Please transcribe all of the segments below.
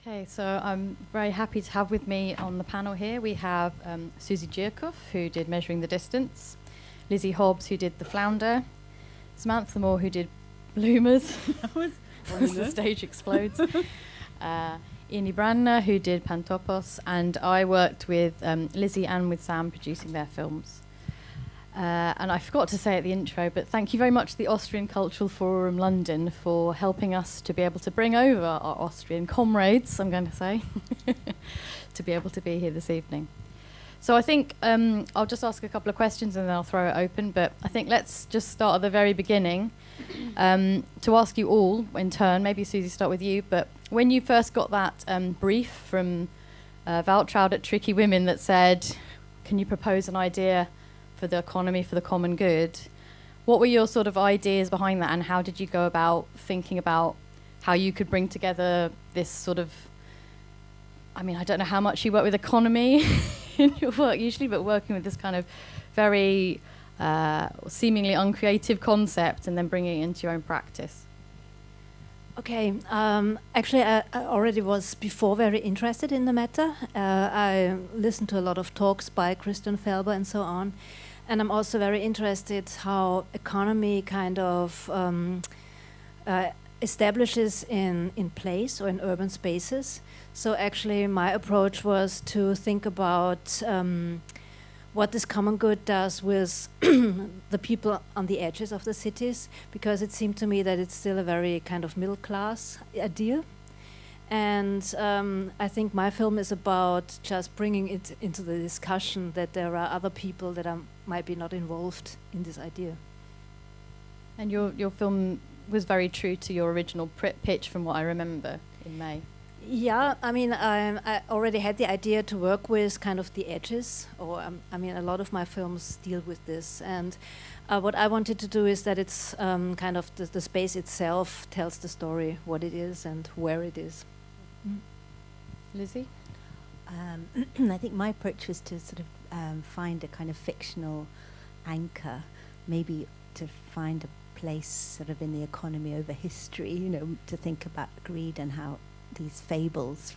Okay, so I'm very happy to have with me on the panel here. We have Susi Jirkuff, who did Measuring the Distance, Lizzie Hobbs, who did The Flounder, Samantha Moore, who did Bloomers, as the stage explodes, Brandner, who did Pantopos, and I worked with Lizzie and with Sam producing their films. And I forgot to say at the intro, but thank you very much to the Austrian Cultural Forum London for helping us to be able to bring over our Austrian comrades, I'm going to say, to be able to be here this evening. So I think I'll just ask a couple of questions and then I'll throw it open, but I think let's just start at the very beginning to ask you all in turn, maybe Susi, start with you, but when you first got that brief from Waltraud at Tricky Women that said, can you propose an idea for the economy, for the common good, what were your sort of ideas behind that, and how did you go about thinking about how you could bring together this sort of, I mean, I don't know how much you work with economy in your work usually, but working with this kind of very seemingly uncreative concept and then bringing it into your own practice? Okay, actually I already was before very interested in the matter. I listened to a lot of talks by Christian Felber and so on, and I'm also very interested how economy kind of establishes in place or in urban spaces. So actually my approach was to think about what this common good does with the people on the edges of the cities, because it seemed to me that it's still a very kind of middle class idea. And I think my film is about just bringing it into the discussion that there are other people that might be not involved in this idea. And your film was very true to your original pitch from what I remember in May. Yeah, I mean, I already had the idea to work with kind of the edges, or I mean, a lot of my films deal with this. And what I wanted to do is that it's kind of the space itself tells the story, what it is and where it is. Lizzie? I think my approach was to sort of find a kind of fictional anchor, maybe to find a place sort of in the economy over history, you know, to think about greed and how these fables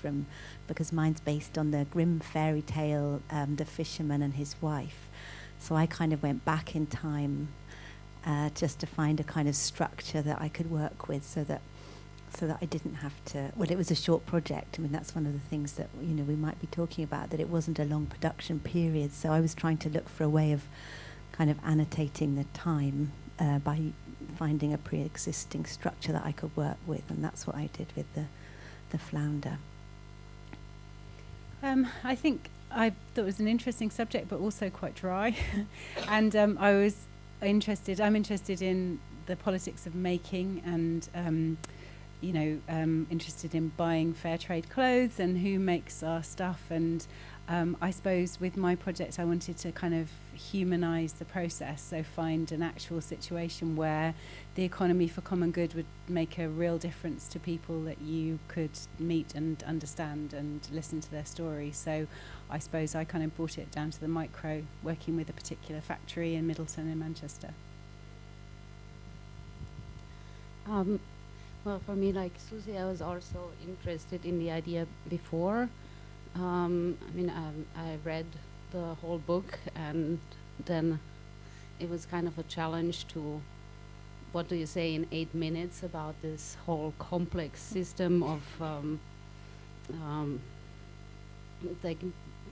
because mine's based on the grim fairy tale, The Fisherman and His Wife. So I kind of went back in time just to find a kind of structure that I could work with so that I didn't have to, well, it was a short project. I mean, that's one of the things that, you know, we might be talking about, that it wasn't a long production period. So I was trying to look for a way of kind of annotating the time by finding a pre-existing structure that I could work with, and that's what I did with the Flounder. I think I thought it was an interesting subject, but also quite dry. And I'm interested in the politics of making, and interested in buying fair trade clothes and who makes our stuff. And I suppose with my project, I wanted to kind of humanize the process, so find an actual situation where the economy for common good would make a real difference to people that you could meet and understand and listen to their story. So I suppose I kind of brought it down to the micro, working with a particular factory in Middleton in Manchester. Well, for me, like Susi, I was also interested in the idea before. I read the whole book, and then it was kind of a challenge to, what do you say in 8 minutes about this whole complex system of,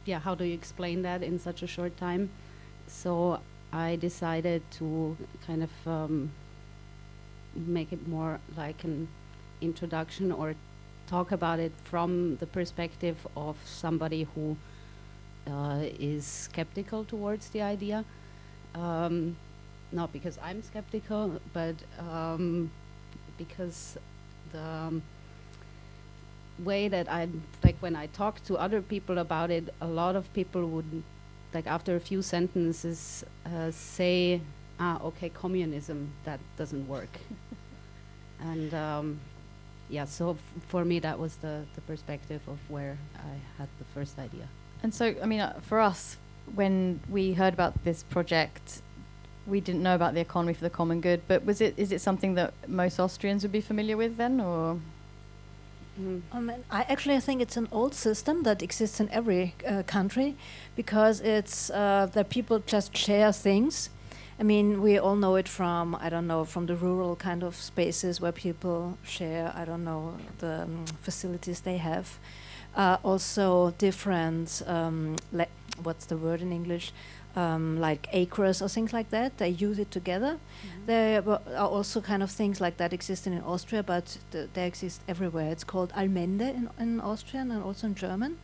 how do you explain that in such a short time? So I decided to kind of make it more like an introduction, or talk about it from the perspective of somebody who is skeptical towards the idea. Not because I'm skeptical, but because the way that when I talk to other people about it, a lot of people would, like after a few sentences, say, okay, communism, that doesn't work. And so for me, that was the perspective of where I had the first idea. And so, I mean, for us, when we heard about this project, we didn't know about the economy for the common good, but is it something that most Austrians would be familiar with then, or? And I think it's an old system that exists in every country, because it's that people just share things. I mean, we all know it from, I don't know, from the rural kind of spaces where people share, I don't know, the facilities they have. Also different, what's the word in English? Like acres or things like that. They use it together. There are also kind of things like that existing in Austria, but they exist everywhere. It's called Allmende in Austrian and also in German.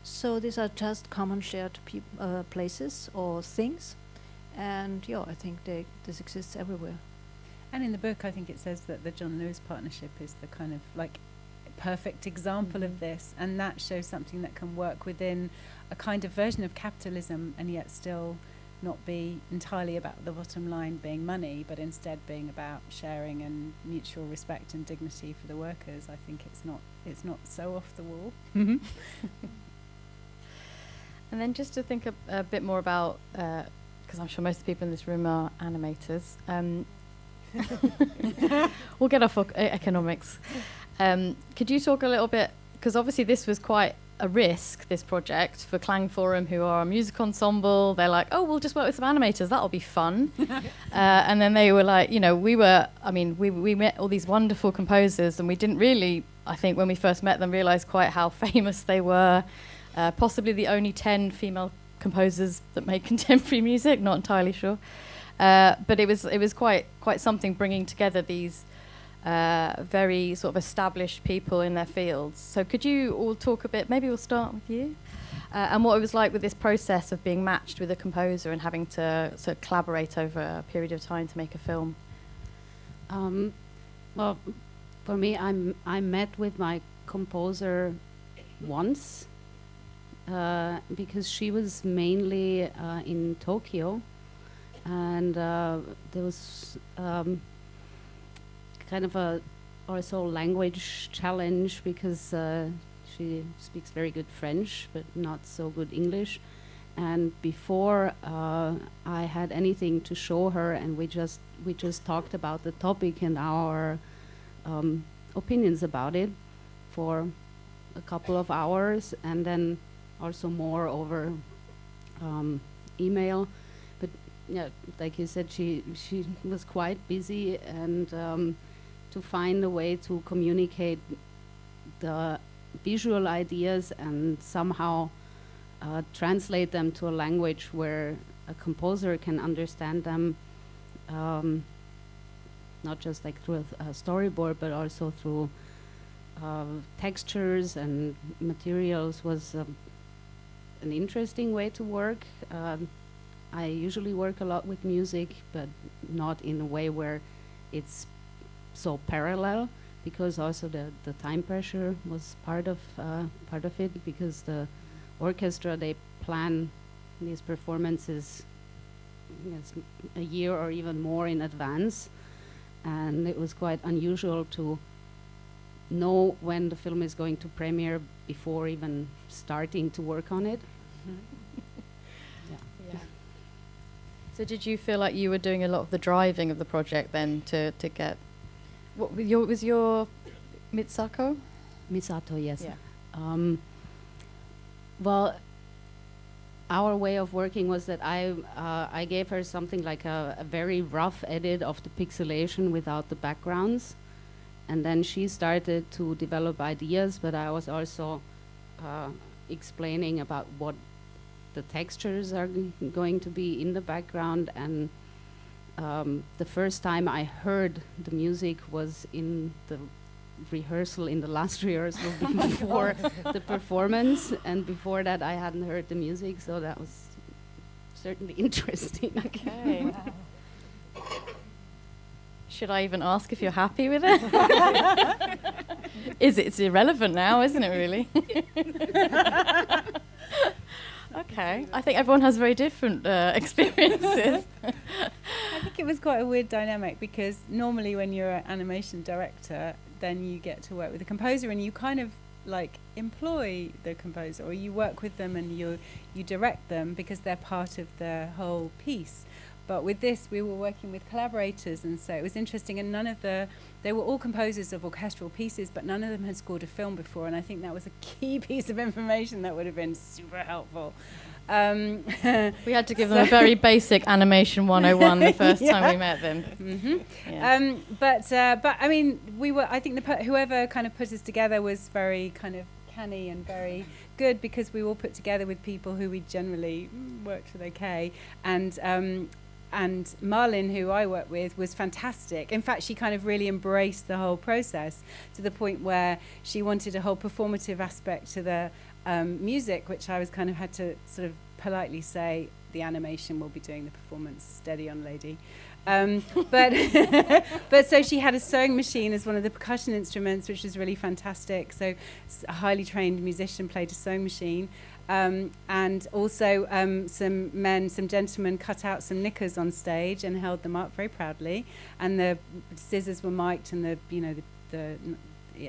So these are just common shared places or things. And yeah, I think this exists everywhere. And in the book, I think it says that the John Lewis partnership is the kind of like perfect example of this, and that shows something that can work within a kind of version of capitalism and yet still not be entirely about the bottom line being money, but instead being about sharing and mutual respect and dignity for the workers. I think it's not so off the wall. And then just to think a bit more about, because I'm sure most of the people in this room are animators. We'll get off economics. Could you talk a little bit, because obviously this was quite a risk, this project, for Klangforum, who are a music ensemble. They're like, oh, we'll just work with some animators, that'll be fun. And then they were like, we met all these wonderful composers, and we didn't really, I think when we first met them, realize quite how famous they were. Possibly the only 10 female composers that make contemporary music, not entirely sure. But it was quite something, bringing together these very sort of established people in their fields. So could you all talk a bit, maybe we'll start with you, and what it was like with this process of being matched with a composer and having to sort of collaborate over a period of time to make a film? Well, for me, I met with my composer once, because she was mainly in Tokyo, and there was kind of a also language challenge, because she speaks very good French but not so good English, and before I had anything to show her, and we just talked about the topic and our opinions about it for a couple of hours, and then also more over email. But yeah, like you said, she was quite busy, and to find a way to communicate the visual ideas and somehow translate them to a language where a composer can understand them, not just like through a storyboard, but also through textures and materials, was an interesting way to work. I usually work a lot with music, but not in a way where it's so parallel, because also the time pressure was part of it, because the orchestra, they plan these performances a year or even more in advance, and it was quite unusual to know when the film is going to premiere before even starting to work on it. Yeah. So did you feel like you were doing a lot of the driving of the project then to get, what was your Misato? Misato, yes. Yeah. Well, our way of working was that I gave her something like a very rough edit of the pixelation without the backgrounds, and then she started to develop ideas, but I was also explaining about what the textures are going to be in the background. And the first time I heard the music was in the rehearsal, in the last rehearsal before the performance, and before that I hadn't heard the music, so that was certainly interesting. Okay. Should I even ask if you're happy with it? It's irrelevant now, isn't it, really? Okay. I think everyone has very different experiences. I think it was quite a weird dynamic, because normally when you're an animation director, then you get to work with the composer, and you kind of like employ the composer, or you work with them and you direct them because they're part of the whole piece. But with this, we were working with collaborators, and so it was interesting. And they were all composers of orchestral pieces, but none of them had scored a film before. And I think that was a key piece of information that would have been super helpful. We had to give them a very basic animation 101 the first time we met them. Mm-hmm. Yeah. But I mean, I think whoever kind of put us together was very kind of canny and very good, because we all put together with people who we generally worked with okay. And Marlin, who I work with, was fantastic. In fact, she kind of really embraced the whole process to the point where she wanted a whole performative aspect to the music, which I was kind of had to sort of politely say, the animation will be doing the performance, steady on lady. But so she had a sewing machine as one of the percussion instruments, which was really fantastic. So a highly trained musician played a sewing machine. And also some gentlemen cut out some knickers on stage and held them up very proudly. And the scissors were mic'd, and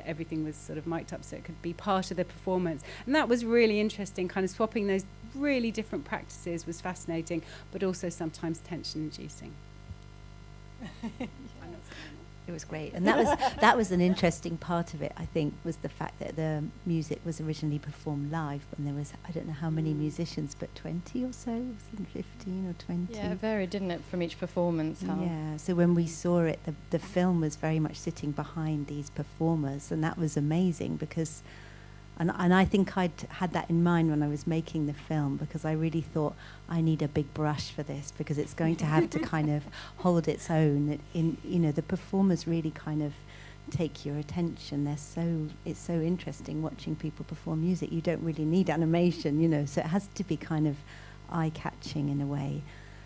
everything was sort of mic'd up so it could be part of the performance. And that was really interesting, kind of swapping those really different practices was fascinating, but also sometimes tension-inducing. It was great, and that was an interesting part of it. I think was the fact that the music was originally performed live, and there was, I don't know how many musicians, but 20 or so, 15 or 20. Yeah, it varied, didn't it, from each performance? Yeah. So when we saw it, the film was very much sitting behind these performers, and that was amazing because. And I think I'd had that in mind when I was making the film, because I really thought I need a big brush for this, because it's going to have to kind of hold its own. The performers really kind of take your attention. It's so interesting watching people perform music. You don't really need animation, so it has to be kind of eye-catching in a way.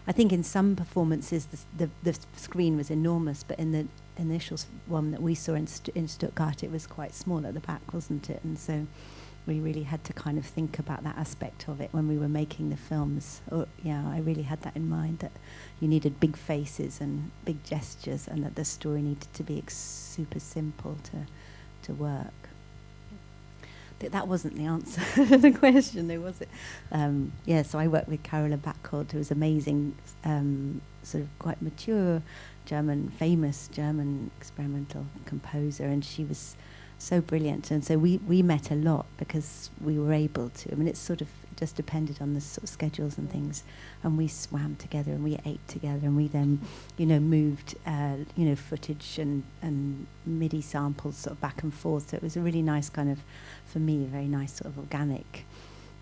I think in some performances the screen was enormous, but in the initial one that we saw in Stuttgart, it was quite small at the back, wasn't it? And so we really had to kind of think about that aspect of it when we were making the films. I really had that in mind, that you needed big faces and big gestures, and that the story needed to be super simple to work. That wasn't the answer to the question, though, was it? So I worked with Carola Backhold, who was amazing, sort of quite mature famous German experimental composer, and she was so brilliant. And so we met a lot because we were able to. I mean, it sort of just depended on the sort of schedules and things. And we swam together and we ate together, and we then, moved, footage and MIDI samples sort of back and forth. So it was a really nice kind of, for me, a very nice sort of organic.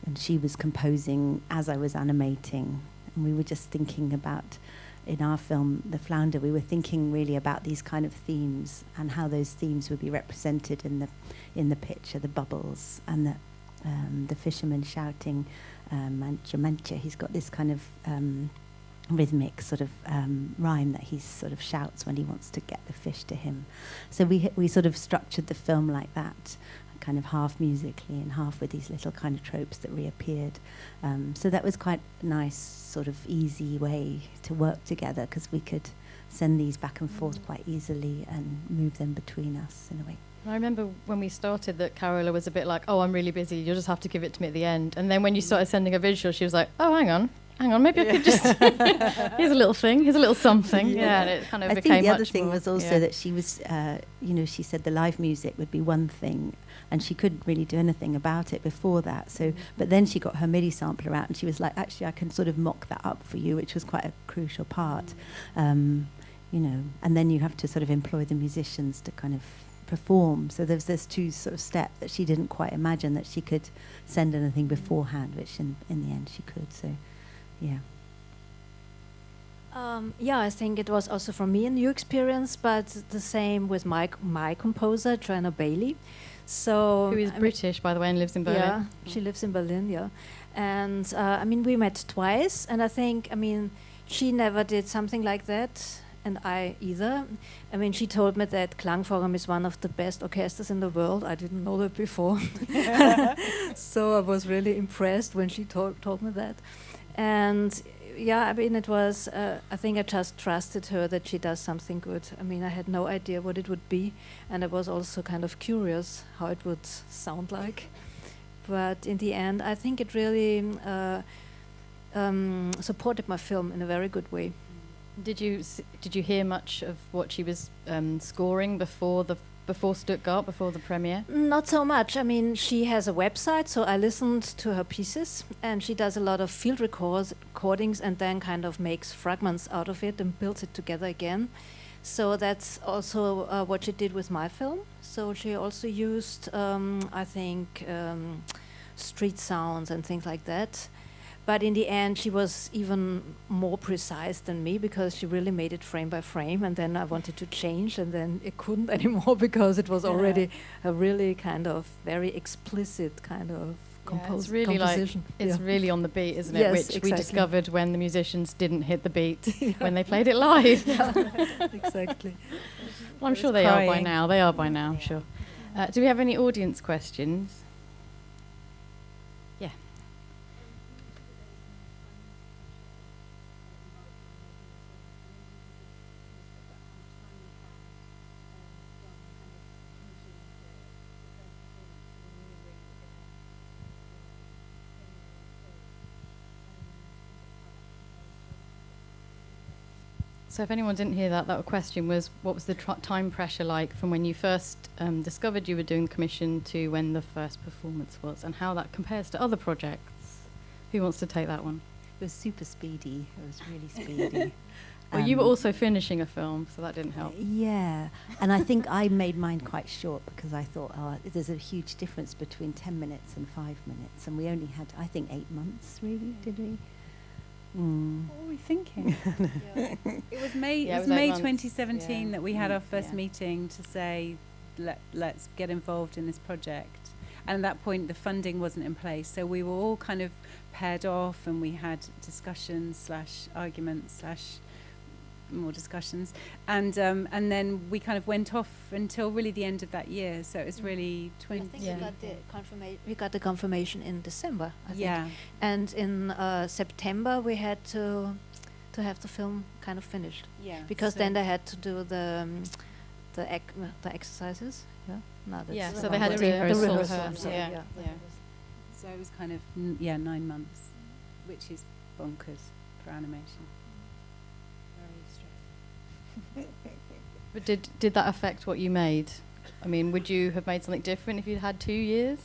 And she was composing as I was animating, and we were just thinking about. In our film, The Flounder, we were thinking really about these kind of themes and how those themes would be represented in the picture, the bubbles and the fisherman shouting, mancha, mancha. He's got this kind of rhythmic sort of rhyme that he sort of shouts when he wants to get the fish to him. So we sort of structured the film like that, kind of half musically and half with these little kind of tropes that reappeared. So that was quite a nice sort of easy way to work together, because we could send these back and forth quite easily and move them between us in a way. I remember when we started that Carola was a bit like, I'm really busy, you'll just have to give it to me at the end. And then when you started sending a visual, she was like, hang on, maybe I could just, here's a little thing, here's a little something. Yeah, and it kind of became much more. I think the other thing was also that she was, she said the live music would be one thing, and she couldn't really do anything about it before that. So, but then she got her MIDI sampler out, and she was like, actually, I can sort of mock that up for you, which was quite a crucial part. And then you have to sort of employ the musicians to kind of perform. So there's this two sort of step that she didn't quite imagine that she could send anything beforehand, which in the end she could. So, yeah. I think it was also for me a new experience, but the same with my composer, Joanna Bailey. So who is British, by the way, and lives in Berlin. Yeah, she lives in Berlin, yeah. And we met twice, and I think, she never did something like that, and I either. She told me that Klangforum is one of the best orchestras in the world. I didn't know that before. So I was really impressed when she told me that. And it was, I think I just trusted her that she does something good. I had no idea what it would be, and I was also kind of curious how it would sound like. But in the end, I think it really supported my film in a very good way. Did you hear much of what she was scoring before Stuttgart, before the premiere? Not so much. I mean, she has a website, so I listened to her pieces, and she does a lot of field recordings and then kind of makes fragments out of it and builds it together again. So that's also what she did with my film. So she also used, I think, street sounds and things like that. But in the end, she was even more precise than me, because she really made it frame by frame, and then I wanted to change, and then it couldn't anymore because it was already a really kind of very explicit kind of it's really composition. It's really on the beat, isn't it? Yes, Which exactly. we discovered when the musicians didn't hit the beat when they played it live. Exactly. Well, I'm sure they are by now. They are by now, I'm sure. Do we have any audience questions? Yeah. So if anyone didn't hear that question was, what was the time pressure like from when you first discovered you were doing the commission to when the first performance was, and how that compares to other projects? Who wants to take that one? It was super speedy. It was really speedy. Well, you were also finishing a film, so that didn't help. Yeah, and I think I made mine quite short because I thought, there's a huge difference between 10 minutes and 5 minutes, and we only had, I think, 8 months, really, did we? What were we thinking? It was May. Yeah, it was it was 8 May months. 2017 that we had our first Yeah. meeting to say, let's get involved in this project. And at that point, the funding wasn't in place, so we were all kind of paired off, and we had discussions / arguments / more discussions, and then we kind of went off until really the end of that year. So it was really I 20. think Yeah. we got the confirmation in December, I think. Yeah. And in September we had to have the film kind of finished, Yeah. because so then they had to do the exercises. Yeah. No, that's Yeah, the so wrong they had word. to The rehearsal rehearsal, her, I'm sorry, yeah. So it was kind of 9 months, which is bonkers for animation. Very stressful. But did that affect what you made? I mean, would you have made something different if you'd had 2 years?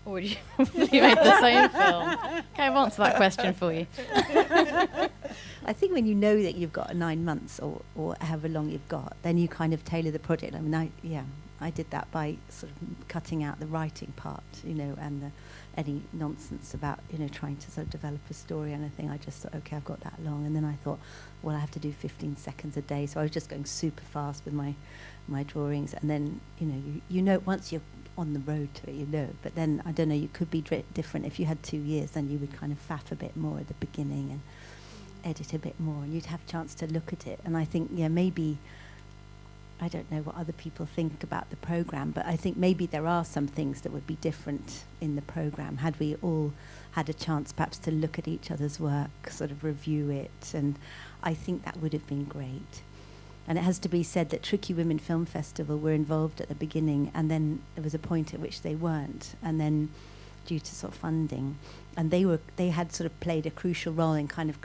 Or would you probably make the same film? Okay, I've answered that question for you. I think when you know that you've got 9 months or however long you've got, then you kind of tailor the project. I mean, I did that by sort of cutting out the writing part, and any nonsense about, trying to sort of develop a story and anything. I just thought, okay, I've got that long. And then I thought, well, I have to do 15 seconds a day. So I was just going super fast with my drawings. And then, once you're on the road to it, but then, I don't know, you could be different. If you had 2 years, then you would kind of faff a bit more at the beginning and edit a bit more, and you'd have a chance to look at it. And I think, maybe, I don't know what other people think about the program, but I think maybe there are some things that would be different in the program had we all had a chance perhaps to look at each other's work, sort of review it, and I think that would have been great. And it has to be said that Tricky Women Film Festival were involved at the beginning, and then there was a point at which they weren't, and then due to sort of funding, and they had sort of played a crucial role in kind of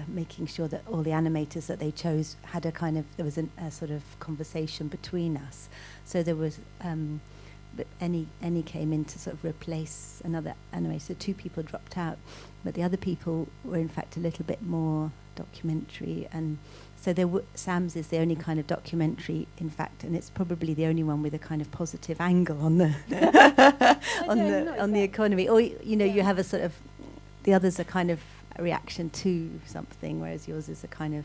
making sure that all the animators that they chose had there was a sort of conversation between us. So there was, but any came in to sort of replace another animator. So 2 people dropped out, but the other people were in fact a little bit more documentary, and so Sam's is the only kind of documentary, in fact, and it's probably the only one with a kind of positive angle on the on the economy. Or you have a sort of, the others are kind of a reaction to something, whereas yours is a kind of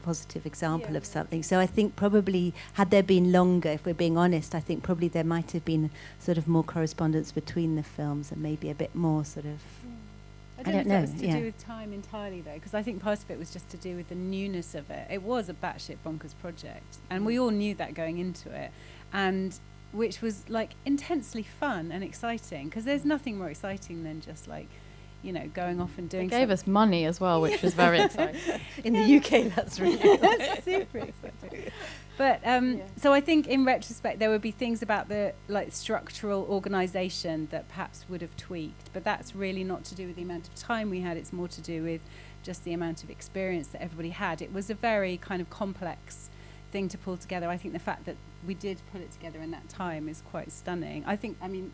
positive example of something. So I think probably had there been longer, if we're being honest, I think probably there might have been sort of more correspondence between the films and maybe a bit more sort of. I don't know if that was to do with time entirely, though, because I think part of it was just to do with the newness of it. It was a batshit bonkers project, and we all knew that going into it, and which was like intensely fun and exciting, because there's nothing more exciting than just like, going off and doing. They gave us money as well, which was very exciting. In the UK, that's really that's super exciting. But so I think in retrospect there would be things about the structural organisation that perhaps would have tweaked, but that's really not to do with the amount of time we had. It's more to do with just the amount of experience that everybody had. It was a very kind of complex thing to pull together. I think the fact that we did pull it together in that time is quite stunning. I mean,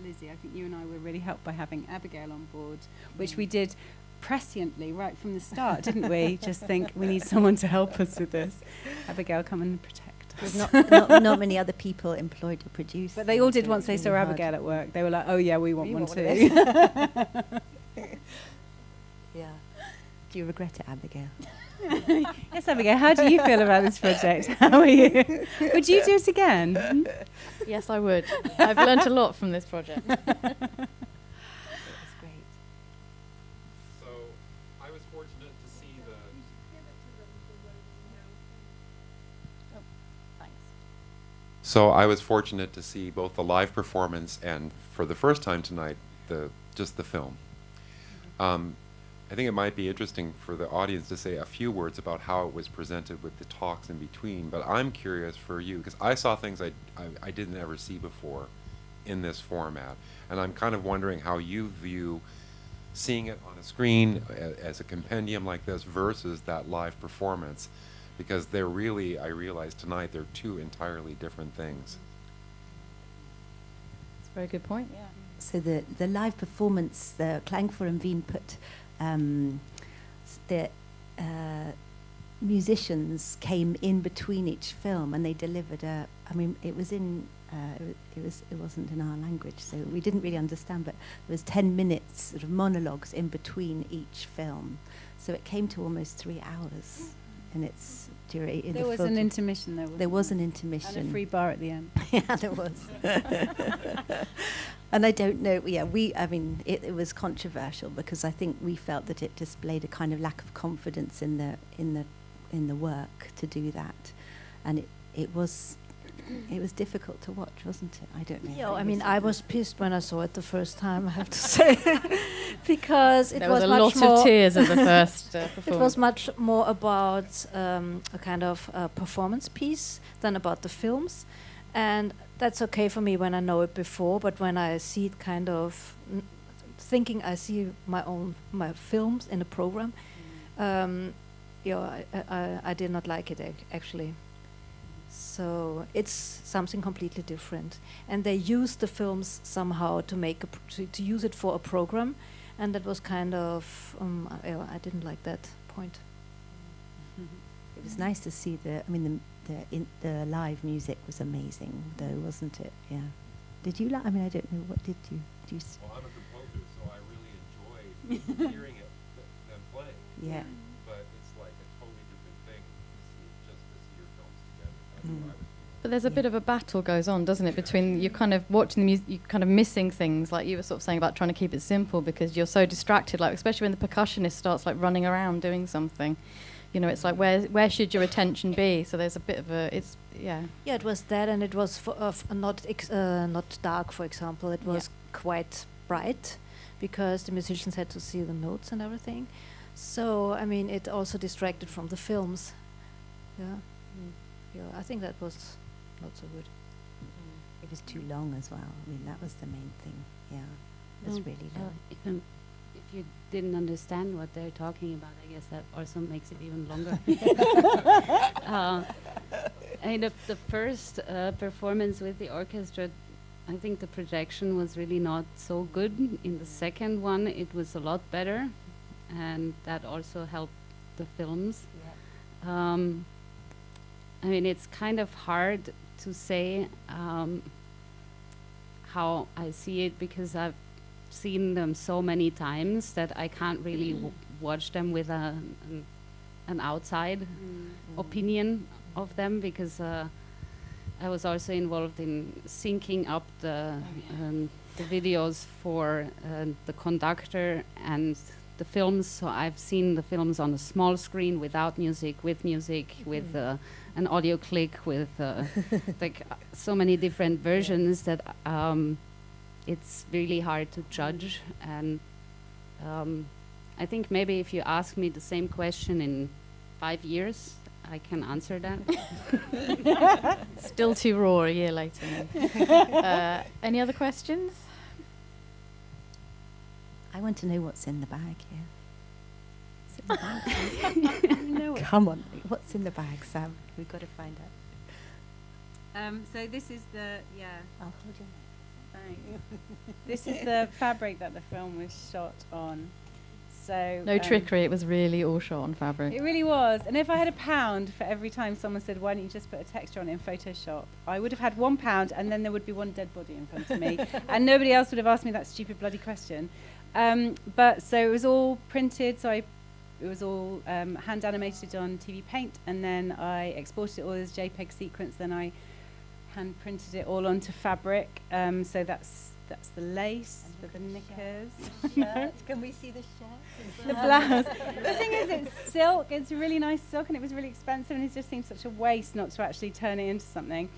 Lizzie, I think you and I were really helped by having Abigail on board, which we did presciently right from the start, didn't we? Just think we need someone to help us with this. Abigail, come and protect us. Not many other people employed to produce. But they all did once they saw Abigail at work. They were like, oh yeah, we want one too. Yeah. Do you regret it, Abigail? Yes, Abigail, how do you feel about this project? How are you? Would you do it again? Yes, I would. I've learnt a lot from this project. That's great. So I was fortunate to see the. Oh, thanks. So I was fortunate to see both the live performance and, for the first time tonight, just the film. I think it might be interesting for the audience to say a few words about how it was presented with the talks in between, but I'm curious for you, because I saw things I didn't ever see before in this format, and I'm kind of wondering how you view seeing it on a screen as a compendium like this versus that live performance, because they're really, I realized tonight, they're two entirely different things. That's a very good point, yeah. So the live performance, the Klangforum Wien put the musicians came in between each film, and they delivered it wasn't in our language, so we didn't really understand, but there was 10 minutes sort of monologues in between each film, so it came to almost 3 hours, and it's during. There was an intermission, though. There was an intermission and a free bar at the end. Yeah, there was. And I don't know. Yeah, it was controversial because I think we felt that it displayed a kind of lack of confidence in the work to do that, and it was difficult to watch, wasn't it? I don't know. Yeah, I mean, I was pissed when I saw it the first time, I have to say, because it there was a much lot more of tears at the first performance. It was much more about a kind of performance piece than about the films, and that's okay for me when I know it before. But when I see it, kind of thinking I see my films in a program, I did not like it actually. So it's something completely different, and they used the films somehow to make to use it for a program, and that was kind of I didn't like that point. It was nice to see the live music was amazing, though, wasn't it? Yeah. Did you like? I mean, I don't know. What did you? Well, I'm a composer, so I really enjoyed hearing it, them play. Yeah. But it's like a totally different thing to see your films together. That's what I was. But there's a bit of a battle goes on, doesn't it, between you kind of watching the music, you kind of missing things, like you were sort of saying about trying to keep it simple because you're so distracted, like especially when the percussionist starts like running around doing something. You know, it's like where should your attention be? So there's a bit of a Yeah, it was that, and it was not dark. For example, it was quite bright because the musicians had to see the notes and everything. So I mean, it also distracted from the films. Yeah, I think that was not so good. It was too long as well. I mean, that was the main thing. Yeah, it was really long. Even if you didn't understand what they're talking about, I guess that also makes it even longer. I mean, the first performance with the orchestra, I think the projection was really not so good. In the second one, it was a lot better, and that also helped the films. Yeah. I mean, it's kind of hard to say how I see it because I've seen them so many times that I can't really watch them with an outside opinion of them, because I was also involved in syncing up the videos for the conductor and the films. So I've seen the films on a small screen without music, with an audio click, with like so many different versions that it's really hard to judge. And I think maybe if you ask me the same question in 5 years, I can answer that. Still too raw a year later. Any other questions? I want to know what's in the bag here. Come on, what's in the bag, Sam? We've got to find out. So this is the I'll hold your Thanks. This is the fabric that the film was shot on. So No trickery, it was really all shot on fabric. It really was. And if I had £1 for every time someone said, why don't you just put a texture on it in Photoshop, I would have had £1 and then there would be one dead body in front of me. And nobody else would have asked me that stupid bloody question. But so it was all printed, so it was all hand animated on TV Paint, and then I exported it all as JPEG sequence, then I hand printed it all onto fabric. So that's the lace for the knickers. Can we see the shirt? The blouse. The thing is, it's silk. It's really nice silk, and it was really expensive, and it just seemed such a waste not to actually turn it into something.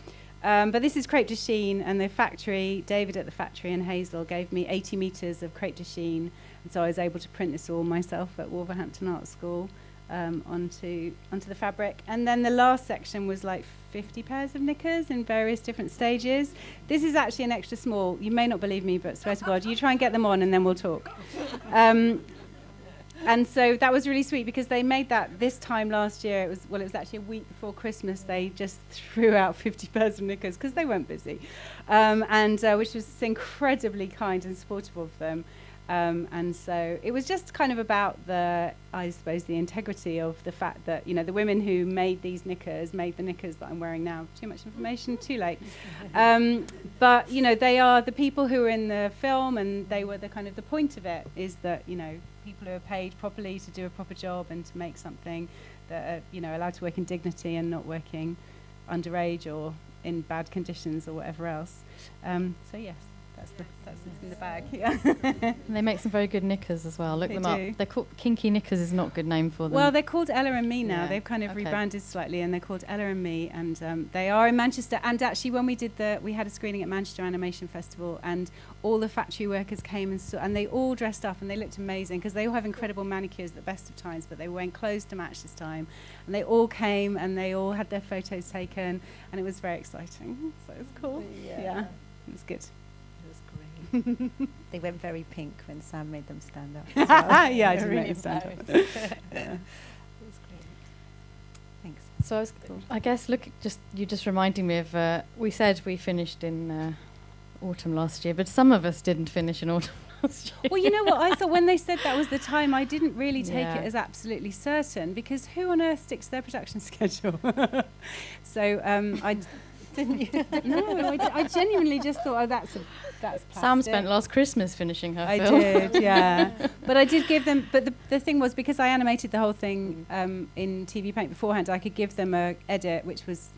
But this is crepe de chine, and the factory, David at the factory in Hazel, gave me 80 metres of crepe de chine, and so I was able to print this all myself at Wolverhampton Art School onto the fabric. And then the last section was like 50 pairs of knickers in various different stages. This is actually an extra small. You may not believe me, but swear to God, you try and get them on and then we'll talk. And so that was really sweet because they made that this time last year. It was actually a week before Christmas. They just threw out 50 pairs of knickers because they weren't busy, which was incredibly kind and supportive of them. And so it was just kind of about I suppose, the integrity of the fact that, you know, the women who made these knickers made the knickers that I'm wearing now. Too much information, too late. But, you know, they are the people who are in the film, and they were the kind of the point of it is that, you know, people who are paid properly to do a proper job and to make something that are, you know, allowed to work in dignity and not working underage or in bad conditions or whatever else. So, yes. That's in the bag. Yeah. And they make some very good knickers as well. Look They them do. up. They're called Kinky Knickers is not a good name for them. Well, they're called Ella and Me now. Yeah. They've kind of Okay. rebranded slightly, and they're called Ella and Me, and they are in Manchester. And actually, when we had a screening at Manchester Animation Festival, and all the factory workers came and they all dressed up, and they looked amazing because they all have incredible manicures at the best of times, but they were wearing clothes to match this time, and they all came and they all had their photos taken, and it was very exciting. So it was cool. Yeah, it was good. It was great. They went very pink when Sam made them stand up. as well. Yeah, I They did were make them stand up. embarrassed. Yeah. It was great. Thanks. So I guess you're just reminding me of we said we finished in autumn last year, but some of us didn't finish in autumn last year. Well, you know what? I thought when they said that was the time, I didn't really take Yeah. it as absolutely certain, because who on earth sticks to their production schedule? So I didn't. No, I genuinely just thought, oh, that's plastic. Sam spent last Christmas finishing her I film. did, yeah. But I did give them. But the thing was, because I animated the whole thing in TV Paint beforehand, I could give them a edit which was,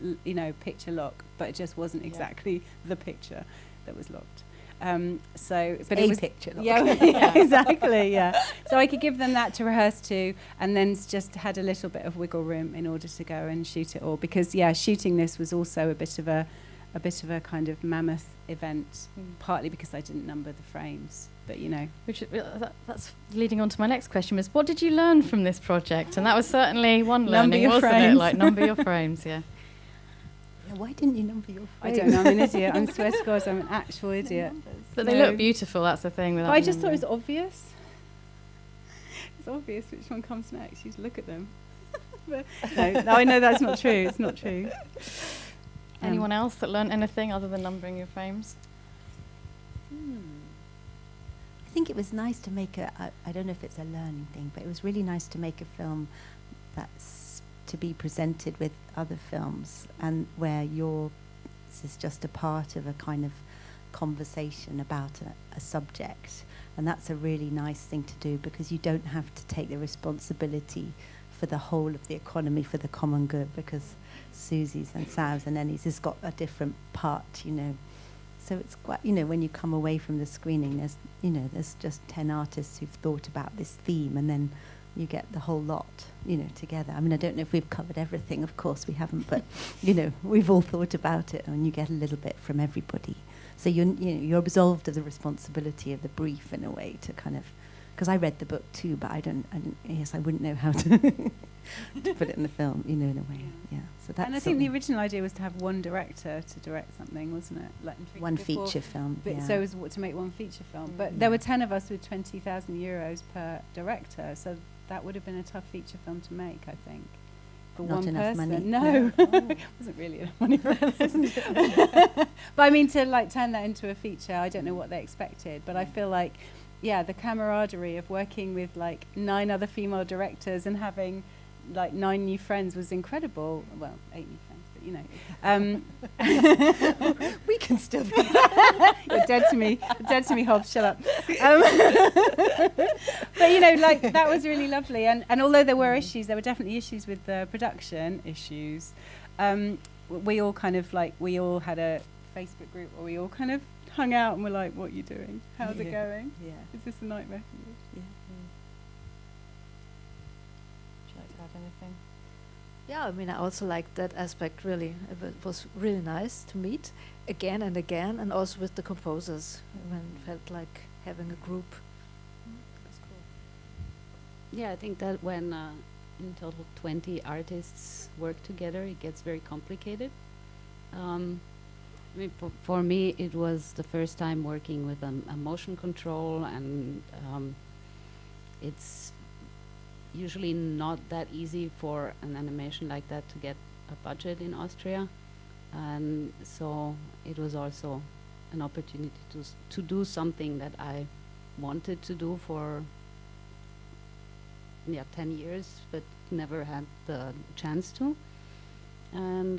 picture lock, but it just wasn't exactly the picture that was locked. But it was picture. yeah, exactly, yeah. So I could give them that to rehearse to, and then just had a little bit of wiggle room in order to go and shoot it all, because shooting this was also a bit of a kind of mammoth event, partly because I didn't number the frames, but That's leading on to my next question, was what did you learn from this project? And that was certainly one Number learning, your wasn't frames. it? Like number your frames, yeah. Why didn't you number your I frames? don't know, I'm an idiot. I swear to God, I'm an actual idiot. But they No. look beautiful, that's the thing. But I just thought it was obvious. It's obvious which one comes next. You just look at them. But no, I know that's not true. It's not true. Anyone else that learned anything other than numbering your frames? I think it was nice to make I don't know if it's a learning thing, but it was really nice to make a film that's to be presented with other films, and where this is just a part of a kind of conversation about a subject. And that's a really nice thing to do, because you don't have to take the responsibility for the whole of the economy for the common good, because Susi's and Sav's and Ellie's has got a different part, So it's quite, when you come away from the screening, there's just 10 artists who've thought about this theme, and then you get the whole lot, together. I mean, I don't know if we've covered everything, of course we haven't, but, we've all thought about it, and you get a little bit from everybody. So you're absolved of the responsibility of the brief in a way, to kind of, because I read the book too, but I wouldn't know how to to put it in the film, in a way. Yeah. So that's. And I think the original idea was to have one director to direct something, wasn't it? Like one feature film. But yeah. so it was to make one feature film. But there were 10 of us with 20,000 euros per director, so that would have been a tough feature film to make, I think. For Not one enough person. money. No. It wasn't really enough money for us. But I mean, to like turn that into a feature, I don't know what they expected, but I feel like, yeah, the camaraderie of working with like 9 other female directors and having like 9 new friends was incredible. Well, 8 new friends, but you know. We can still be. You're dead to me, Hobbs, shut up. But you know, like that was really lovely. And although there were issues, there were definitely issues with the production issues. We all kind of like, we all had a Facebook group where we all kind of hung out and were like, what are you doing? How's it going? Yeah. Is this a nightmare for you? Yeah. Would you like to add anything? Yeah, I mean, I also liked that aspect, really. It was really nice to meet again and again, and also with the composers, when it felt like having a group. That's cool. Yeah, I think that when in total 20 artists work together, it gets very complicated. I mean, for me, it was the first time working with a motion control, and it's usually not that easy for an animation like that to get a budget in Austria. And so it was also an opportunity to do something that I wanted to do for 10 years, but never had the chance to. And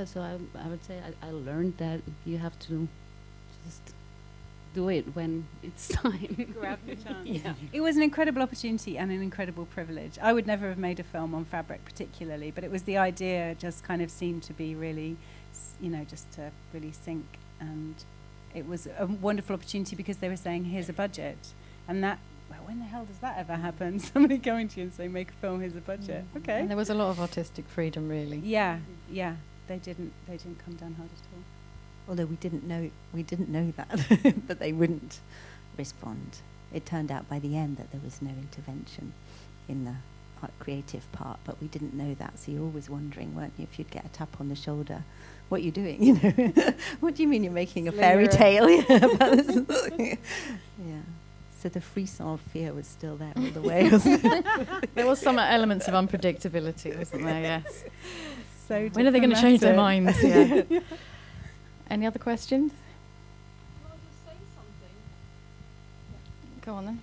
so I would say I learned that you have to just do it when it's time. Grab the chance. Yeah. It was an incredible opportunity and an incredible privilege. I would never have made a film on fabric particularly, but it was the idea just kind of seemed to be really, just to really sink. And it was a wonderful opportunity because they were saying, here's a budget. And that, well, when the hell does that ever happen? Somebody going to you and saying, make a film, here's a budget. Okay. And there was a lot of artistic freedom, really. Yeah. They didn't come down hard at all. Although we didn't know that, but they wouldn't respond. It turned out by the end that there was no intervention in the creative part, but we didn't know that. So you're always wondering, weren't you, if you'd get a tap on the shoulder, what are you doing? You know, what do you mean you're making a fairy tale? Yeah. So the frisson of fear was still there all the way, wasn't it? There was some elements of unpredictability, wasn't there? Yes. So when are they going to change their diplomatic. minds? Yeah. Any other questions? Can I just say something? Go on then.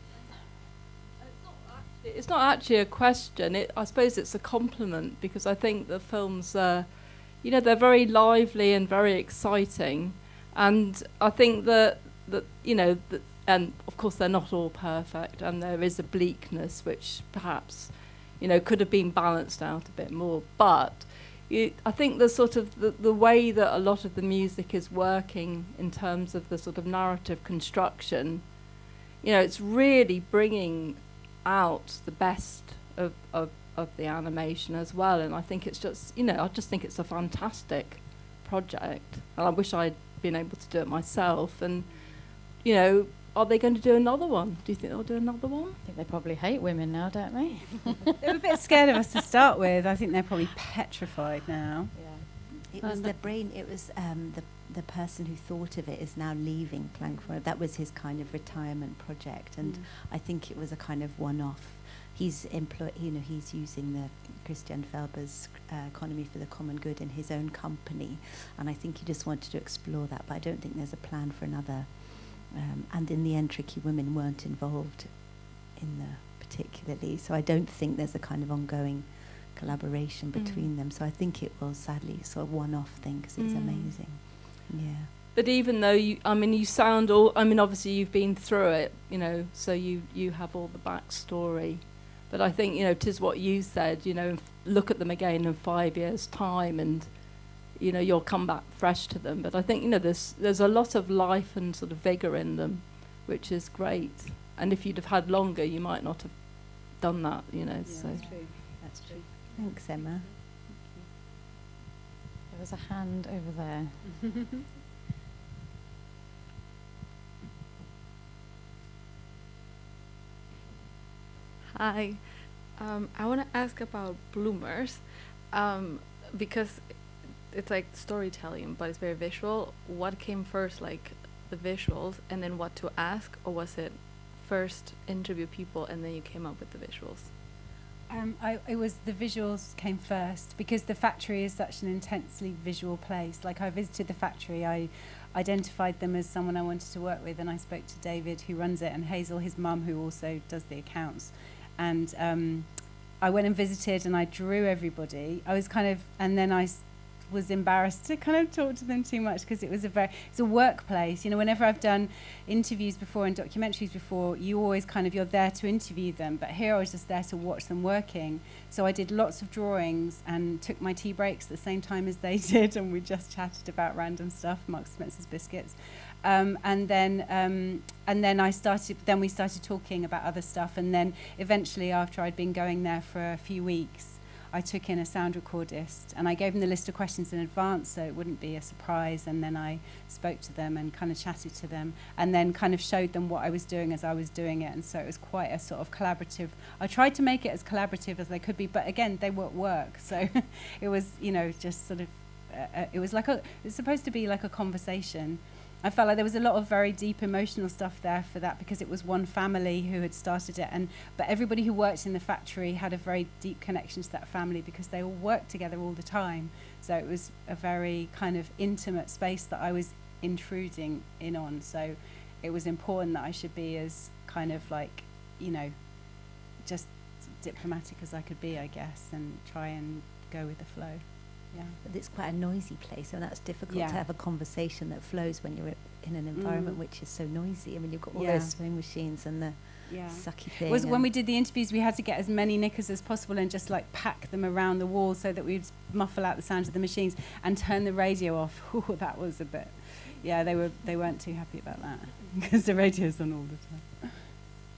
It's not actually a question. I suppose it's a compliment, because I think the films are, they're very lively and very exciting, and I think that and of course they're not all perfect, and there is a bleakness which perhaps, could have been balanced out a bit more, but. I think the sort of the way that a lot of the music is working in terms of the sort of narrative construction, it's really bringing out the best of the animation as well. And I think it's just, I just think it's a fantastic project. And I wish I'd been able to do it myself. And, are they going to do another one? Do you think they'll do another one? I think they probably hate women now, don't they? They were a bit scared of us to start with. I think they're probably petrified now. Yeah. It was the brain. It was the person who thought of it is now leaving Klangforum. That was his kind of retirement project, and I think it was a kind of one-off. He's he's using the Christian Felber's Economy for the Common Good in his own company, and I think he just wanted to explore that. But I don't think there's a plan for another. And in the end, Tricky Women weren't involved in the particularly, so I don't think there's a kind of ongoing collaboration between them. So I think it will sadly sort of one-off thing, because it's amazing. Yeah. But even though you sound all, obviously you've been through it, so you have all the backstory. But I think, 'tis what you said, look at them again in 5 years' time, and you'll come back fresh to them. But I think, there's a lot of life and sort of vigour in them, which is great. And if you'd have had longer, you might not have done that, Yeah, so. that's true. That's true. Thanks, Emma. There was a hand over there. Hi. I want to ask about bloomers, because it's like storytelling, but it's very visual. What came first, like the visuals, and then what to ask, or was it first interview people and then you came up with the visuals? It was the visuals came first, because the factory is such an intensely visual place. Like, I visited the factory, I identified them as someone I wanted to work with, and I spoke to David, who runs it, and Hazel, his mum, who also does the accounts. And I went and visited, and I drew everybody. I was kind of, and then I was embarrassed to kind of talk to them too much, because it's a workplace. You know, whenever I've done interviews before and documentaries before, you always kind of, you're there to interview them, but here I was just there to watch them working. So I did lots of drawings and took my tea breaks at the same time as they did, and we just chatted about random stuff, Marks Spencer's biscuits. And then we started talking about other stuff, and then eventually, after I'd been going there for a few weeks, I took in a sound recordist, and I gave them the list of questions in advance so it wouldn't be a surprise, and then I spoke to them and kind of chatted to them, and then kind of showed them what I was doing as I was doing it. And so it was quite a sort of collaborative. I tried to make it as collaborative as they could be, but again, they were at work, so it was, you know, just sort of it was supposed to be like a conversation. I felt like there was a lot of very deep emotional stuff there for that, because it was one family who had started it, but everybody who worked in the factory had a very deep connection to that family, because they all worked together all the time. So it was a very kind of intimate space that I was intruding in on. So it was important that I should be as kind of like, you know, just diplomatic as I could be, I guess, and try and go with the flow. Yeah. But it's quite a noisy place, and that's difficult to have a conversation that flows when you're in an environment which is so noisy. I mean, you've got all those swing machines and the sucky thing. When we did the interviews, we had to get as many knickers as possible and just like pack them around the wall so that we'd muffle out the sound of the machines and turn the radio off. Ooh, that was a bit. Yeah, they weren't too happy about that, because the radio's on all the time.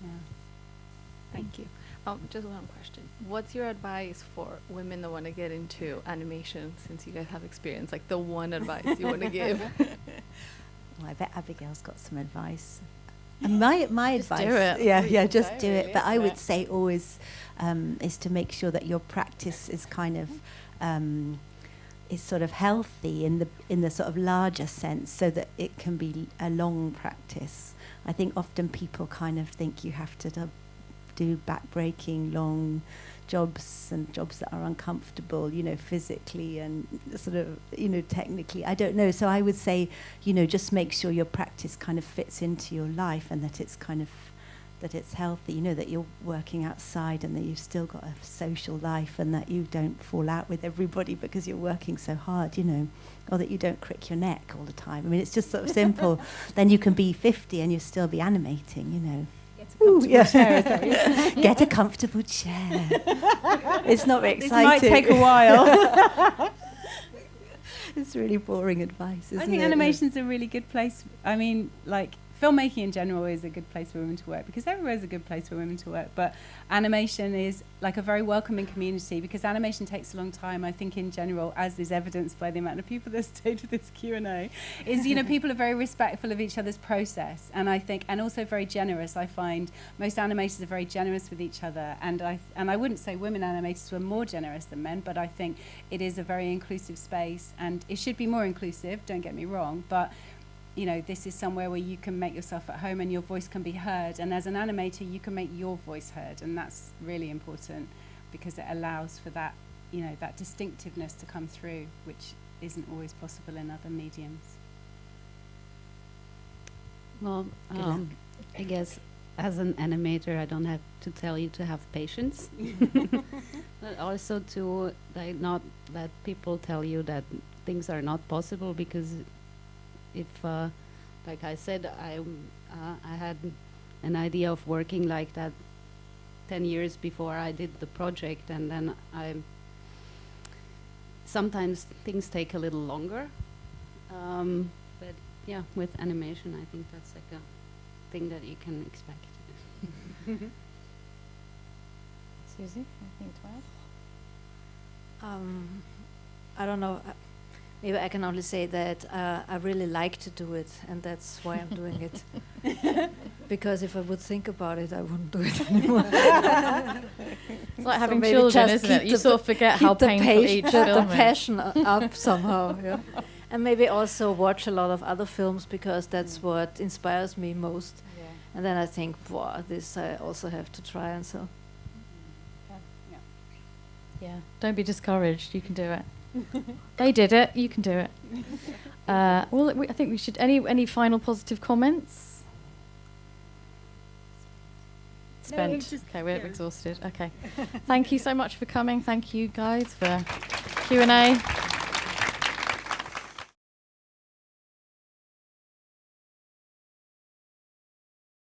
Yeah. Thank you. Just one question. What's your advice for women that want to get into animation, since you guys have experience? Like, the one advice you want to give? Well, I bet Abigail's got some advice. And my advice, do it. just do it. But I would say always is to make sure that your practice is kind of is sort of healthy in the sort of larger sense, so that it can be a long practice. I think often people kind of think you have to do back-breaking long jobs and jobs that are uncomfortable, you know, physically and sort of, you know, technically. I don't know. So I would say, you know, just make sure your practice kind of fits into your life, and that it's kind of, that it's healthy, you know, that you're working outside and that you've still got a social life, and that you don't fall out with everybody because you're working so hard, you know, or that you don't crick your neck all the time. I mean, it's just sort of simple. Then you can be 50 and you'll still be animating, you know. Get a comfortable chair. It's not very exciting. This might take a while. It's really boring advice, isn't it? I think animation's a really good place. I mean, like, filmmaking in general is a good place for women to work, because everywhere is a good place for women to work. But animation is like a very welcoming community, because animation takes a long time. I think in general, as is evidenced by the amount of people that stayed with this Q&A, is, you know, people are very respectful of each other's process. And I think, and also very generous. I find most animators are very generous with each other. And I wouldn't say women animators were more generous than men, but I think it is a very inclusive space, and it should be more inclusive, don't get me wrong, but you know, this is somewhere where you can make yourself at home and your voice can be heard. And as an animator, you can make your voice heard. And that's really important, because it allows for that, you know, that distinctiveness to come through, which isn't always possible in other mediums. Well, I guess as an animator, I don't have to tell you to have patience, but also to like not let people tell you that things are not possible, because if, like I said, I had an idea of working like that 10 years before I did the project, and then sometimes things take a little longer. But yeah, with animation, I think that's like a thing that you can expect. Susi, anything to add? I don't know. Maybe I can only say that I really like to do it, and that's why I'm doing it. Because if I would think about it, I wouldn't do it anymore. It's like having children, isn't it? You sort of forget how painful each film is. The passion up somehow, yeah. And maybe also watch a lot of other films, because that's what inspires me most. And then I think, wow, this I also have to try, and so. Yeah, don't be discouraged. You can do it. They did it. You can do it. Well, I think we should. Any final positive comments? Spent. Okay, we're exhausted. Okay. Thank you so much for coming. Thank you guys for Q&A.